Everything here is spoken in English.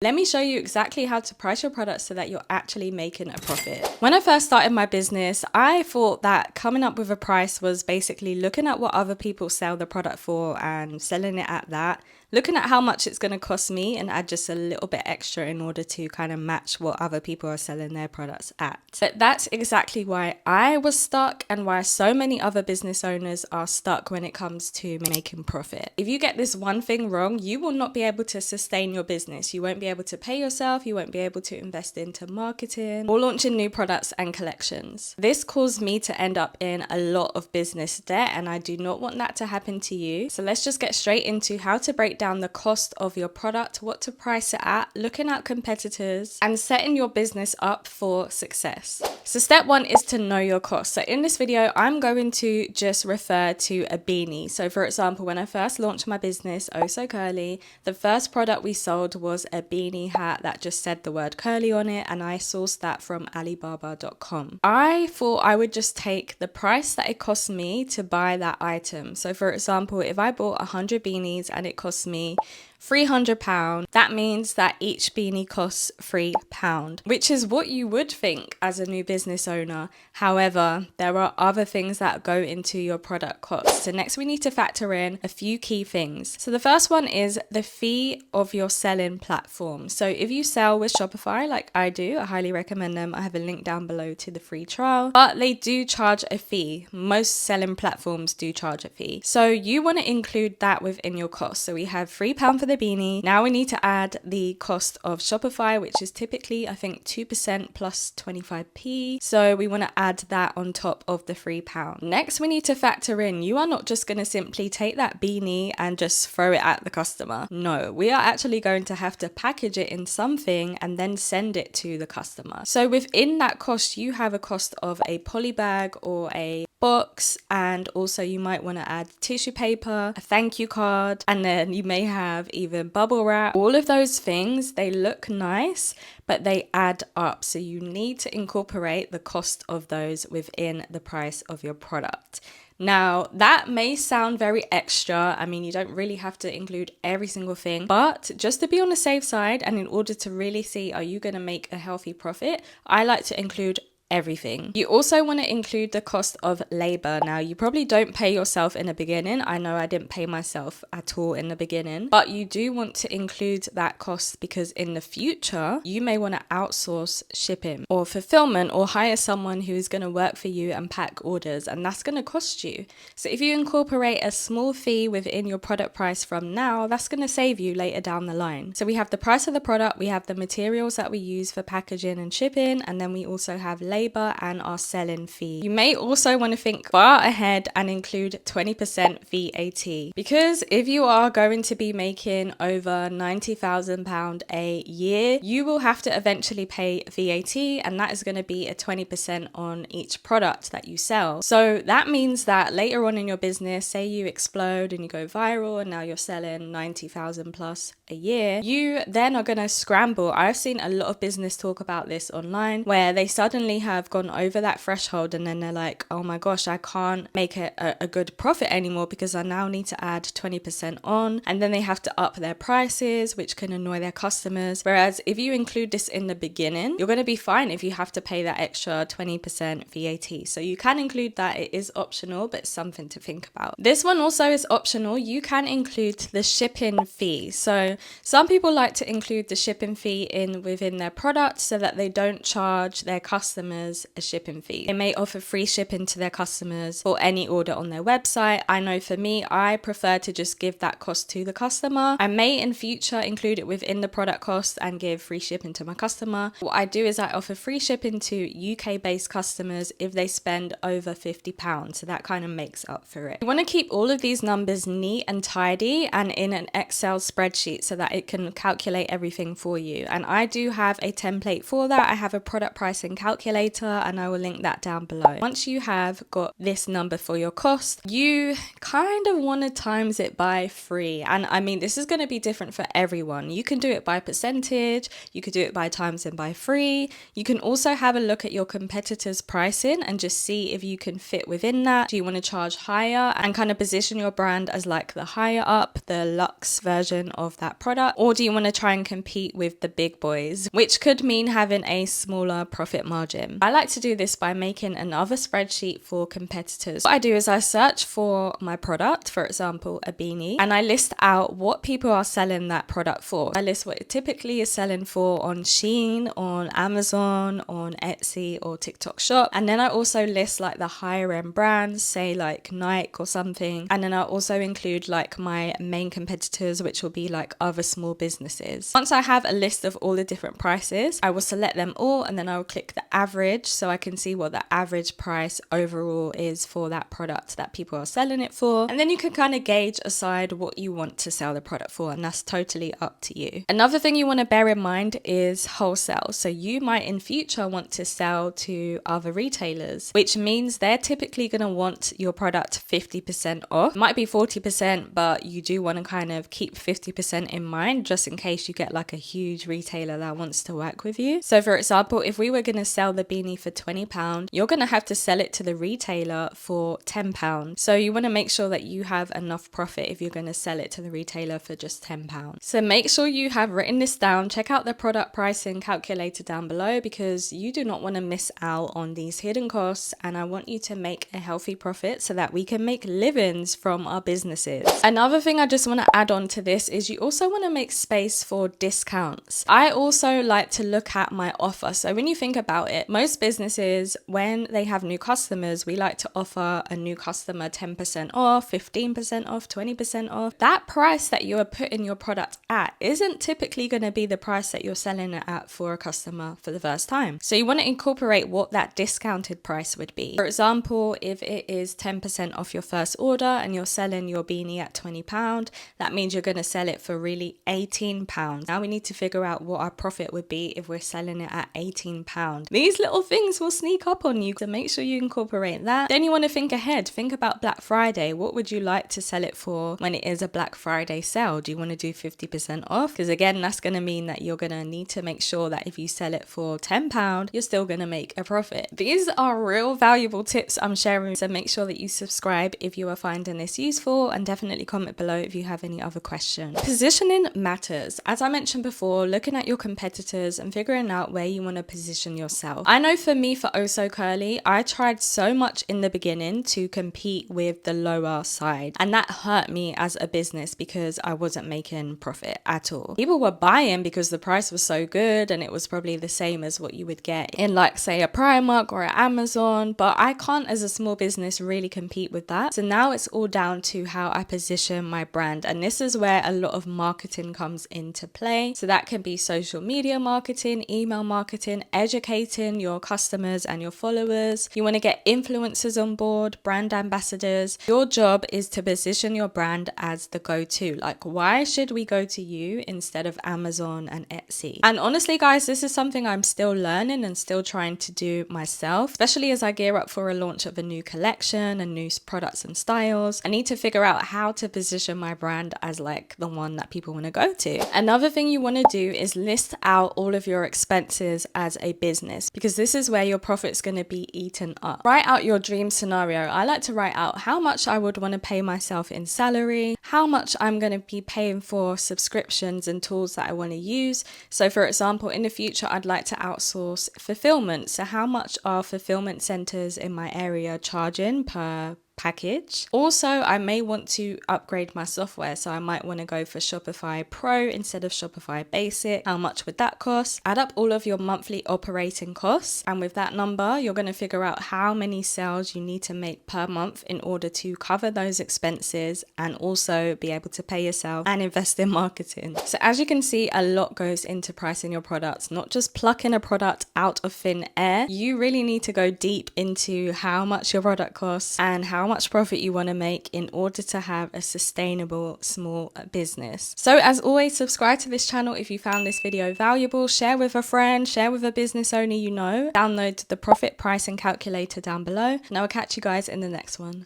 Let me show you exactly how to price your products so that you're actually making a profit. When I first started my business, I thought that coming up with a price was basically looking at what other people sell the product for and selling it at that, looking at how much it's going to cost me and add just a little bit extra in order to kind of match what other people are selling their products at. But that's exactly why I was stuck and why so many other business owners are stuck when it comes to making profit. If you get this one thing wrong, you will not be able to sustain your business. You won't be able to pay yourself, you won't be able to invest into marketing or launching new products and collections. This caused me to end up in a lot of business debt, and I do not want that to happen to you. So let's just get straight into how to break down the cost of your product, what to price it at, looking at competitors, and setting your business up for success. So step one is to know your cost. So in this video, I'm going to just refer to a beanie. So for example, when I first launched my business, Oh So Curly, the first product we sold was a beanie hat that just said the word curly on it, and I sourced that from Alibaba.com. I thought I would just take the price that it cost me to buy that item. So for example, if I bought 100 beanies and it cost me £300, that means that each beanie costs £3, which is what you would think as a new business owner. However, there are other things that go into your product cost. So next we need to factor in a few key things. So the first one is the fee of your selling platform. So if you sell with Shopify like I do, I highly recommend them. I have a link down below to the free trial, but they do charge a fee. Most selling platforms do charge a fee. So you want to include that within your cost. So we have £3 for the beanie. Now we need to add the cost of Shopify, which is typically I think 2% plus 25p. So we want to add that on top of the £3. Next we need to factor in, you are not just going to simply take that beanie and just throw it at the customer. No, we are actually going to have to package it in something and then send it to the customer. So within that cost, you have a cost of a poly bag or a box, and also you might want to add tissue paper, a thank you card, and then you may have even bubble wrap. All of those things, they look nice, but they add up. So you need to incorporate the cost of those within the price of your product. Now, that may sound very extra. I mean, you don't really have to include every single thing, but just to be on the safe side and in order to really see, are you going to make a healthy profit? I like to include everything. You also want to include the cost of labor. Now, you probably don't pay yourself in the beginning. I know I didn't pay myself at all in the beginning, but you do want to include that cost because in the future, you may want to outsource shipping or fulfillment or hire someone who's going to work for you and pack orders, and that's going to cost you. So if you incorporate a small fee within your product price from now, that's going to save you later down the line. So we have the price of the product, we have the materials that we use for packaging and shipping, and then we also have labor and our selling fee. You may also want to think far ahead and include 20% VAT, because if you are going to be making over £90,000 a year, you will have to eventually pay VAT, and that is going to be a 20% on each product that you sell. So that means that later on in your business, say you explode and you go viral and now you're selling 90,000 plus a year, you then are going to scramble. I've seen a lot of business talk about this online where they suddenly have gone over that threshold and then they're like, oh my gosh, I can't make it a good profit anymore because I now need to add 20% on, and then they have to up their prices, which can annoy their customers. Whereas if you include this in the beginning, you're going to be fine if you have to pay that extra 20% VAT. So you can include that. It is optional, but it's something to think about. This one also is optional. You can include the shipping fee. So some people like to include the shipping fee within their product so that they don't charge their customers a shipping fee. They may offer free shipping to their customers for any order on their website. I know for me, I prefer to just give that cost to the customer. I may in future include it within the product cost and give free shipping to my customer. What I do is I offer free shipping to UK based customers if they spend over £50. So that kind of makes up for it. You want to keep all of these numbers neat and tidy and in an Excel spreadsheet so that it can calculate everything for you. And I do have a template for that. I have a product pricing calculator and I will link that down below. Once you have got this number for your cost, you kind of want to times it by 3. And I mean, this is going to be different for everyone. You can do it by percentage, you could do it by times and by 3. You can also have a look at your competitors' pricing and just see if you can fit within that. Do you want to charge higher and kind of position your brand as like the higher up, the luxe version of that that product? Or do you want to try and compete with the big boys, which could mean having a smaller profit margin? I like to do this by making another spreadsheet for competitors. What I do is I search for my product, for example, a beanie, and I list out what people are selling that product for. I list what it typically is selling for on Shein, on Amazon, on Etsy or TikTok Shop. And then I also list like the higher end brands, say like Nike or something. And then I also include like my main competitors, which will be like other small businesses. Once I have a list of all the different prices, I will select them all and then I will click the average so I can see what the average price overall is for that product that people are selling it for. And then you can kind of gauge aside what you want to sell the product for, and that's totally up to you. Another thing you want to bear in mind is wholesale. So you might in future want to sell to other retailers, which means they're typically going to want your product 50% off. It might be 40%, but you do want to kind of keep 50% in mind just in case you get like a huge retailer that wants to work with you. So for example, if we were going to sell the beanie for £20, you're going to have to sell it to the retailer for £10. So you want to make sure that you have enough profit if you're going to sell it to the retailer for just £10. So make sure you have written this down. Check out the product pricing calculator down below because you do not want to miss out on these hidden costs, and I want you to make a healthy profit so that we can make livings from our businesses. Another thing I just want to add on to this is you also want to make space for discounts. I also like to look at my offer. So when you think about it, most businesses, when they have new customers, we like to offer a new customer 10% off, 15% off, 20% off. That price that you are putting your product at isn't typically going to be the price that you're selling it at for a customer for the first time. So you want to incorporate what that discounted price would be. For example, if it is 10% off your first order and you're selling your beanie at £20, that means you're going to sell it for really £18. Now we need to figure out what our profit would be if we're selling it at £18. These little things will sneak up on you, so make sure you incorporate that. Then you want to think ahead. Think about Black Friday. What would you like to sell it for when it is a Black Friday sale? Do you want to do 50% off? Because again, that's going to mean that you're going to need to make sure that if you sell it for £10, you're still going to make a profit. These are real valuable tips I'm sharing, so make sure that you subscribe if you are finding this useful, and definitely comment below if you have any other questions. Positioning matters. As I mentioned before, looking at your competitors and figuring out where you want to position yourself. I know for me, for Oso Curly, I tried so much in the beginning to compete with the lower side, and that hurt me as a business because I wasn't making profit at all. People were buying because the price was so good and it was probably the same as what you would get in like say a Primark or an Amazon, but I can't as a small business really compete with that. So now it's all down to how I position my brand, and this is where a lot of marketing comes into play. So that can be social media marketing, email marketing, educating your customers and your followers. You want to get influencers on board, brand ambassadors. Your job is to position your brand as the go-to. Like, why should we go to you instead of Amazon and Etsy? And honestly, guys, this is something I'm still learning and still trying to do myself, especially as I gear up for a launch of a new collection and new products and styles. I need to figure out how to position my brand as like the one that people want to go to. Another thing you want to do is list out all of your expenses as a business, because this is where your profit's going to be eaten up. Write out your dream scenario. I like to write out how much I would want to pay myself in salary, how much I'm going to be paying for subscriptions and tools that I want to use. So for example, in the future, I'd like to outsource fulfillment. So how much are fulfillment centers in my area charging per package? Also, I may want to upgrade my software, so I might want to go for Shopify Pro instead of Shopify Basic. How much would that cost? Add up all of your monthly operating costs, and with that number you're going to figure out how many sales you need to make per month in order to cover those expenses and also be able to pay yourself and invest in marketing. So as you can see, a lot goes into pricing your products, not just plucking a product out of thin air. You really need to go deep into how much your product costs and how much profit you want to make in order to have a sustainable small business. So as always, subscribe to this channel if you found this video valuable, share with a friend, share with a business owner you know, download the profit pricing calculator down below, and I will catch you guys in the next one.